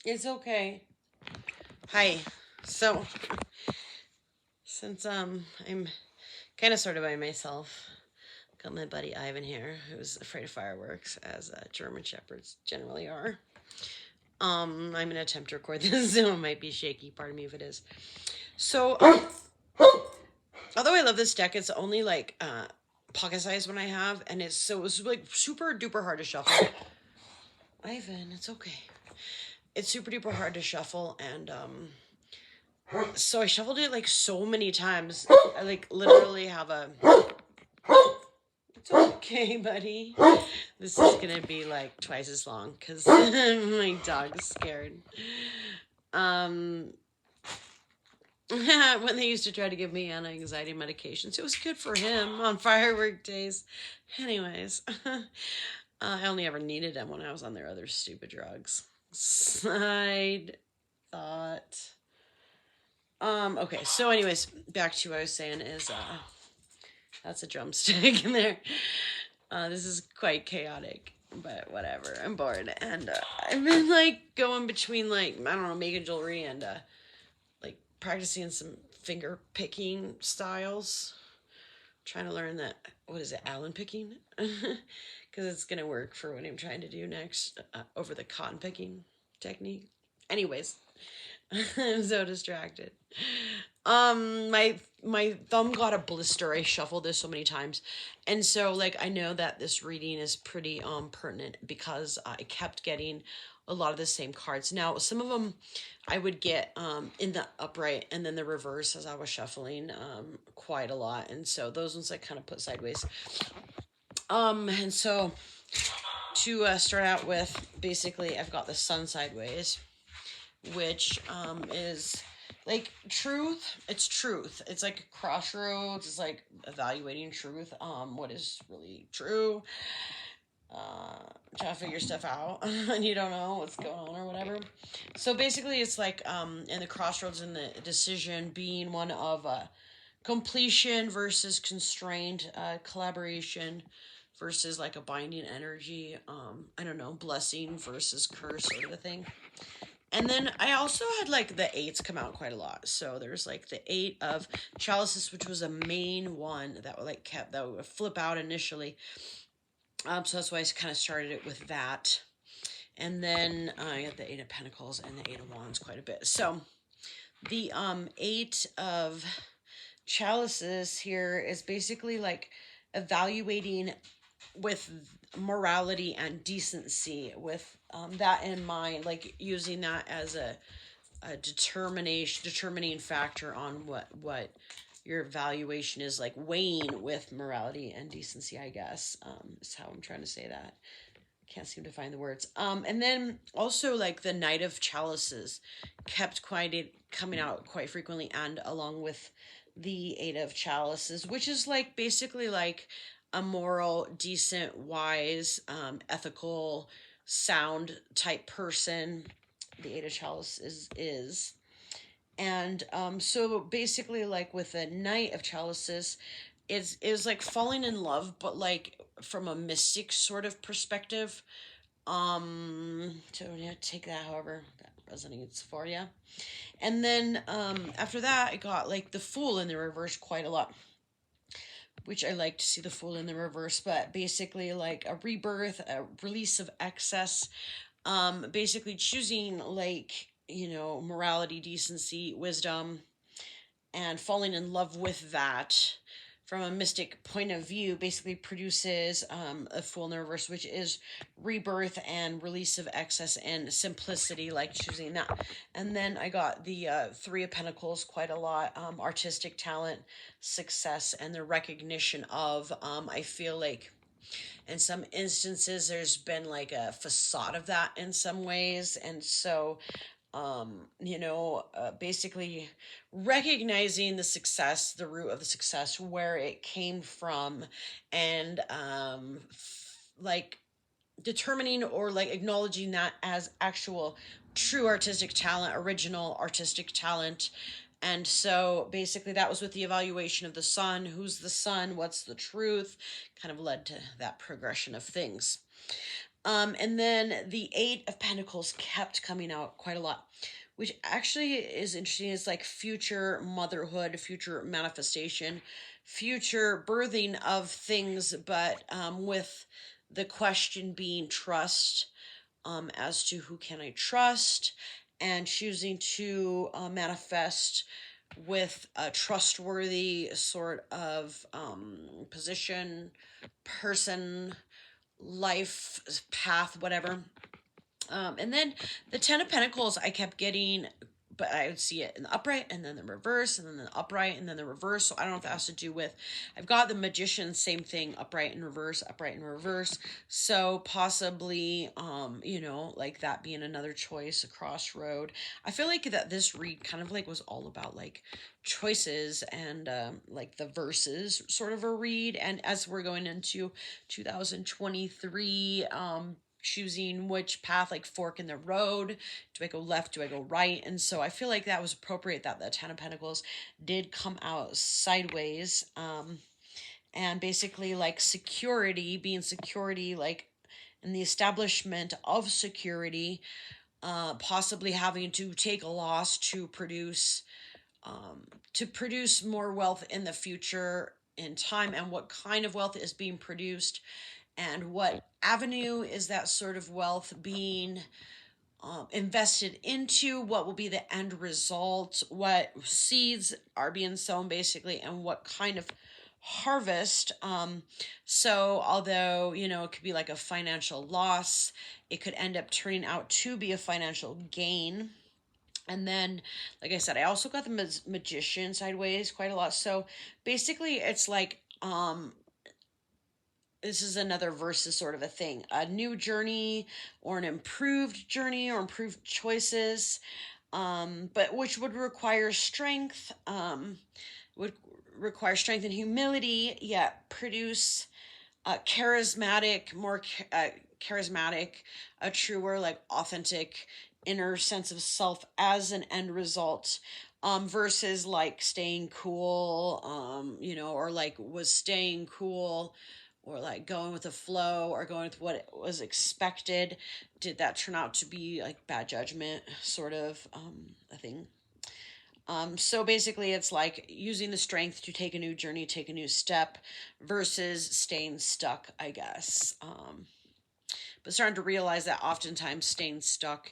It's okay. Hi. So, since I'm kind of sort of by myself, got my buddy Ivan here, who's afraid of fireworks, as German shepherds generally are. I'm gonna attempt to record this, so it might be shaky. Pardon me if it is. So, although I love this deck, it's only like pocket size when I have, and it's like super duper hard to shuffle. Ivan, it's okay. It's super duper hard to shuffle, and so I shuffled it like so many times. I like literally have a. It's okay, buddy. This is gonna be like twice as long because my dog's scared. Um, when they used to try to give me anti-anxiety medications, it was good for him on firework days. Anyways, I only ever needed them when I was on their other stupid drugs. Side thought. Okay, so anyways, back to what I was saying is that's a drumstick in there. This is quite chaotic, but whatever. I'm bored, and I've been like going between like I don't know, making jewelry and like practicing some finger picking styles. Trying to learn that what is it, Allen picking, because it's gonna work for what I'm trying to do next over the cotton picking technique. Anyways, I'm so distracted. My thumb got a blister. I shuffled this so many times, and so like I know that this reading is pretty pertinent because I kept getting a lot of the same cards. Now some of them I would get in the upright and then the reverse as I was shuffling quite a lot, and so those ones I kind of put sideways. And so to start out with, basically I've got the sun sideways, which is like truth. It's truth. It's like a crossroads. It's like evaluating truth. What is really true. Trying to figure stuff out and you don't know what's going on or whatever. So basically it's like in the crossroads in the decision being one of completion versus constrained, collaboration versus like a binding energy, I don't know, blessing versus curse sort of a thing. And then I also had like the eights come out quite a lot. So there's like the eight of chalices, which was a main one that like kept that would flip out initially. So that's why I kind of started it with that. And then I got the eight of pentacles and the eight of wands quite a bit. So the eight of chalices here is basically like evaluating with morality and decency with that in mind, like using that as a determining factor on what your evaluation is, like weighing with morality and decency, I guess, is how I'm trying to say that. Can't seem to find the words. And then also like the Knight of Chalices kept coming out quite frequently, and along with the Eight of Chalices, which is like basically like a moral, decent, wise, ethical, sound type person. The Eight of Chalices is. And so basically, like with the Knight of Chalices, is like falling in love, but like from a mystic sort of perspective. So yeah, take that however that resonates for you. And then after that, I got like the Fool in the reverse quite a lot, which I like to see the Fool in the reverse. But basically, like a rebirth, a release of excess. Basically choosing like morality, decency, wisdom, and falling in love with that from a mystic point of view basically produces a Fool in the reverse, which is rebirth and release of excess and simplicity, like choosing that. And then I got the Three of Pentacles quite a lot, artistic talent, success, and the recognition of, I feel like in some instances there's been like a facade of that in some ways, and so basically recognizing the success, the root of the success, where it came from, and like determining or like acknowledging that as actual true artistic talent, original artistic talent. And so basically that was with the evaluation of the sun. Who's the sun? What's the truth? Kind of led to that progression of things. And then the Eight of Pentacles kept coming out quite a lot, which actually is interesting. It's like future motherhood, future manifestation, future birthing of things, but with the question being trust, as to who can I trust, and choosing to manifest with a trustworthy sort of position, person, life path, whatever. And then the Ten of Pentacles, I kept getting, but I would see it in the upright and then the reverse and then the upright and then the reverse. So I don't know if that has to do with, I've got the Magician, same thing, upright and reverse, upright and reverse. So possibly, like that being another choice, a crossroad. I feel like that this read kind of like was all about like choices and like the verses sort of a read. And as we're going into 2023, choosing which path, like fork in the road, do I go left, do I go right? And so I feel like that was appropriate that the Ten of Pentacles did come out sideways, and basically like security, being security, like in the establishment of security, possibly having to take a loss to produce more wealth in the future in time, and what kind of wealth is being produced, and what avenue is that sort of wealth being invested into, what will be the end result, what seeds are being sown basically, and what kind of harvest. So although, it could be like a financial loss, it could end up turning out to be a financial gain. And then, like I said, I also got the Magician sideways quite a lot. So basically, it's like, this is another versus sort of a thing, a new journey or an improved journey or improved choices, but which would require strength, would require strength and humility, yet produce charismatic, more charismatic, a truer, like authentic inner sense of self as an end result, versus like staying cool, or like was staying cool, or like going with the flow, or going with what was expected. Did that turn out to be like bad judgment, sort of a thing? So basically, it's like using the strength to take a new journey, take a new step, versus staying stuck, I guess. But starting to realize that oftentimes staying stuck,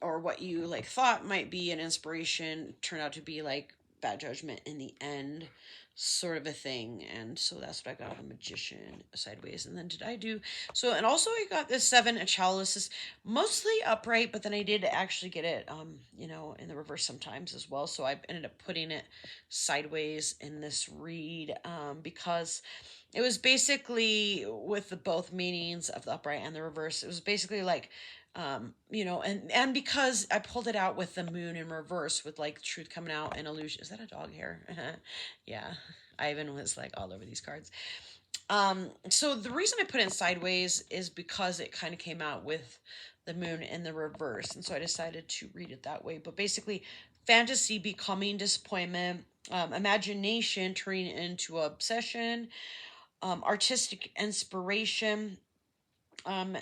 or what you like thought might be an inspiration, turned out to be like bad judgment in the end, sort of a thing. And so that's what I got, the Magician sideways. And then did I do so? And also I got the Seven of Chalices, mostly upright, but then I did actually get it in the reverse sometimes as well. So I ended up putting it sideways in this read, because it was basically, with the both meanings of the upright and the reverse, it was basically like, and because I pulled it out with the moon in reverse, with like truth coming out and illusion. Is that a dog hair? Yeah, Ivan was like all over these cards. So the reason I put it sideways is because it kind of came out with the moon in the reverse, and so I decided to read it that way. But basically, fantasy becoming disappointment, imagination turning into obsession, artistic inspiration, um,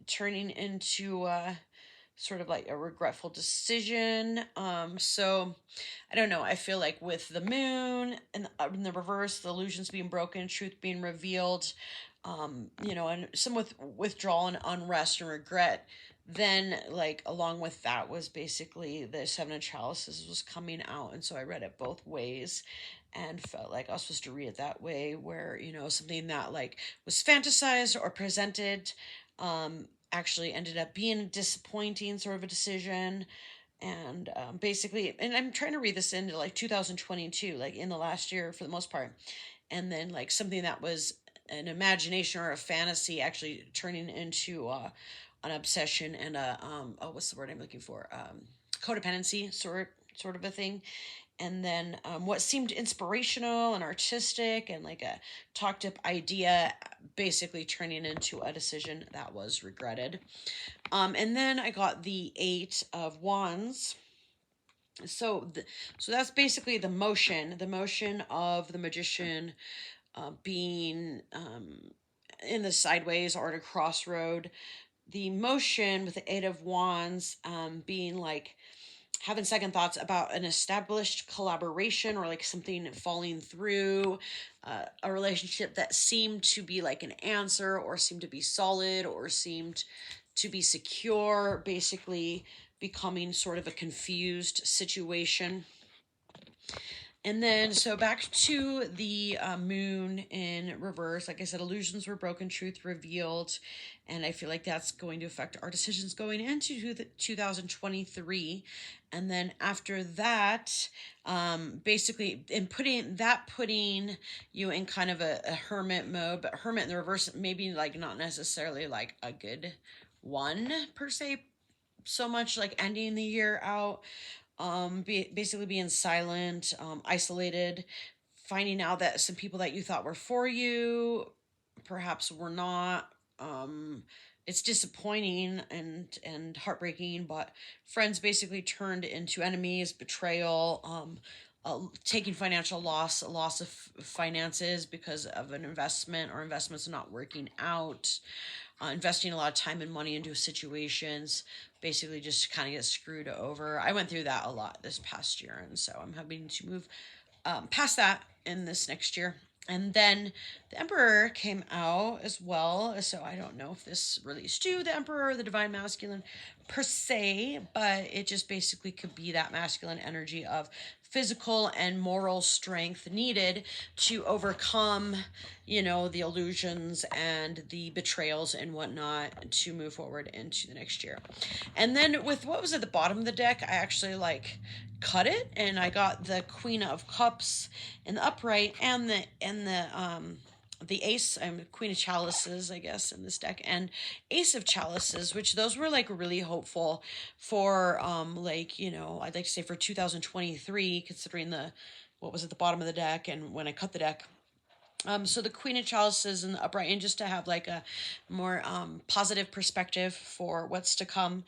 turning into sort of like a regretful decision. So I don't know. I feel like with the moon and in the reverse, the illusions being broken, truth being revealed, and some with withdrawal and unrest and regret. Then, like, along with that was basically the Seven of Chalices was coming out. And so I read it both ways and felt like I was supposed to read it that way, where, something that like was fantasized or presented, actually ended up being a disappointing sort of a decision. And basically, and I'm trying to read this into like 2022, like in the last year for the most part. And then like something that was an imagination or a fantasy actually turning into an obsession and a what's the word I'm looking for, codependency sort of a thing. And then what seemed inspirational and artistic and like a talked up idea basically turning into a decision that was regretted. And then I got the Eight of Wands. So that's basically the motion of the Magician being in the sideways or at a crossroad. The motion with the Eight of Wands, being like having second thoughts about an established collaboration or like something falling through, a relationship that seemed to be like an answer or seemed to be solid or seemed to be secure, basically becoming sort of a confused situation. And then, so back to the moon in reverse. Like I said, illusions were broken, truth revealed. And I feel like that's going to affect our decisions going into 2023. And then after that, basically, putting you in kind of a hermit mode, but hermit in the reverse, maybe like not necessarily like a good one per se, so much like ending the year out, basically being silent, isolated, finding out that some people that you thought were for you perhaps were not. It's disappointing and heartbreaking, but friends basically turned into enemies, betrayal, taking financial loss, a loss of finances because of an investment or investments not working out, investing a lot of time and money into situations, basically just kind of get screwed over. I went through that a lot this past year, and so I'm hoping to move past that in this next year. And then the Emperor came out as well. So I don't know if this relates to the Emperor or the Divine Masculine per se, but it just basically could be that masculine energy of physical and moral strength needed to overcome, the illusions and the betrayals and whatnot to move forward into the next year. And then with what was at the bottom of the deck, I actually cut it, and I got the Queen of Cups in the upright and the Ace, Queen of Chalices, I guess, in this deck, and Ace of Chalices, which those were really hopeful for I'd like to say for 2023, considering what was at the bottom of the deck and when I cut the deck. So the Queen of Chalices and the upright, and just to have a more positive perspective for what's to come.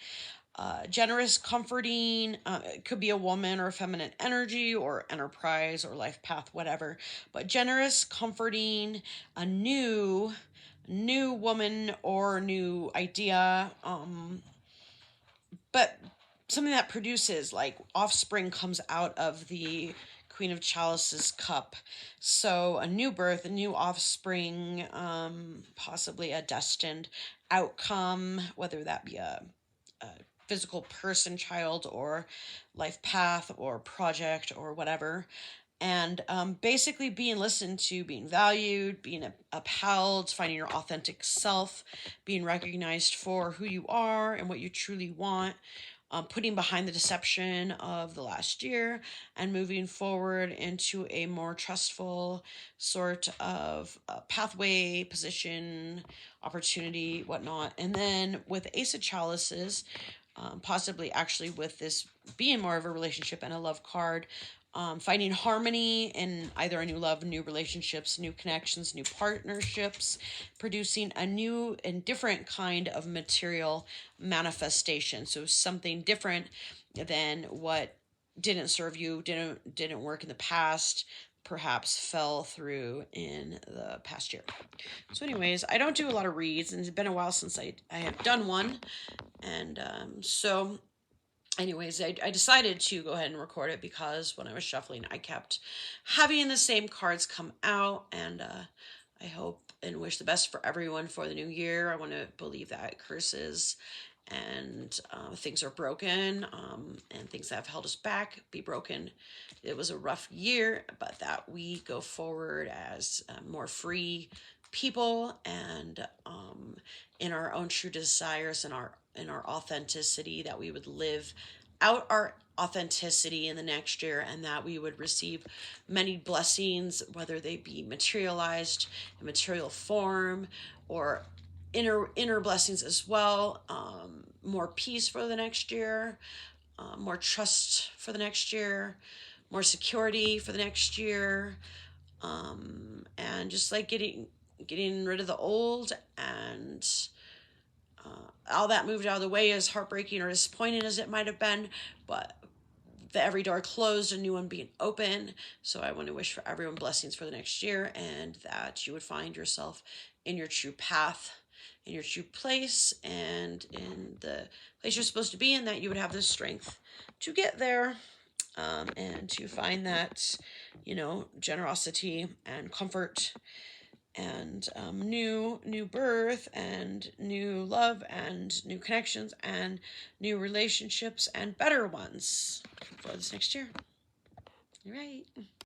Generous, comforting, it could be a woman or a feminine energy or enterprise or life path, whatever. But generous, comforting, a new woman or new idea. But something that produces offspring comes out of the Queen of Chalices cup. So a new birth, a new offspring, possibly a destined outcome, whether that be a physical person, child, or life path, or project, or whatever. And basically being listened to, being valued, being upheld, finding your authentic self, being recognized for who you are and what you truly want, putting behind the deception of the last year and moving forward into a more trustful sort of pathway, position, opportunity, whatnot. And then with Ace of Chalices, possibly actually with this being more of a relationship and a love card, finding harmony in either a new love, new relationships, new connections, new partnerships, producing a new and different kind of material manifestation. So something different than what didn't serve you, didn't work in the past, perhaps fell through in the past year. So anyways, I don't do a lot of reads, and it's been a while since I have done one. And so anyways, I decided to go ahead and record it because when I was shuffling, I kept having the same cards come out, and I hope and wish the best for everyone for the new year. I want to believe that curses and things are broken, and things that have held us back be broken. It was a rough year, but that we go forward as more free people and in our own true desires and our authenticity, that we would live out our authenticity in the next year, and that we would receive many blessings, whether they be materialized in material form or inner blessings as well. More peace for the next year, more trust for the next year, more security for the next year, and just getting rid of the old, and all that moved out of the way, as heartbreaking or disappointing as it might have been, but every door closed, a new one being open. So I want to wish for everyone blessings for the next year, and that you would find yourself in your true path, in your true place, and in the place you're supposed to be in, that you would have the strength to get there, and to find that, generosity and comfort and new birth and new love and new connections and new relationships and better ones for this next year. All right.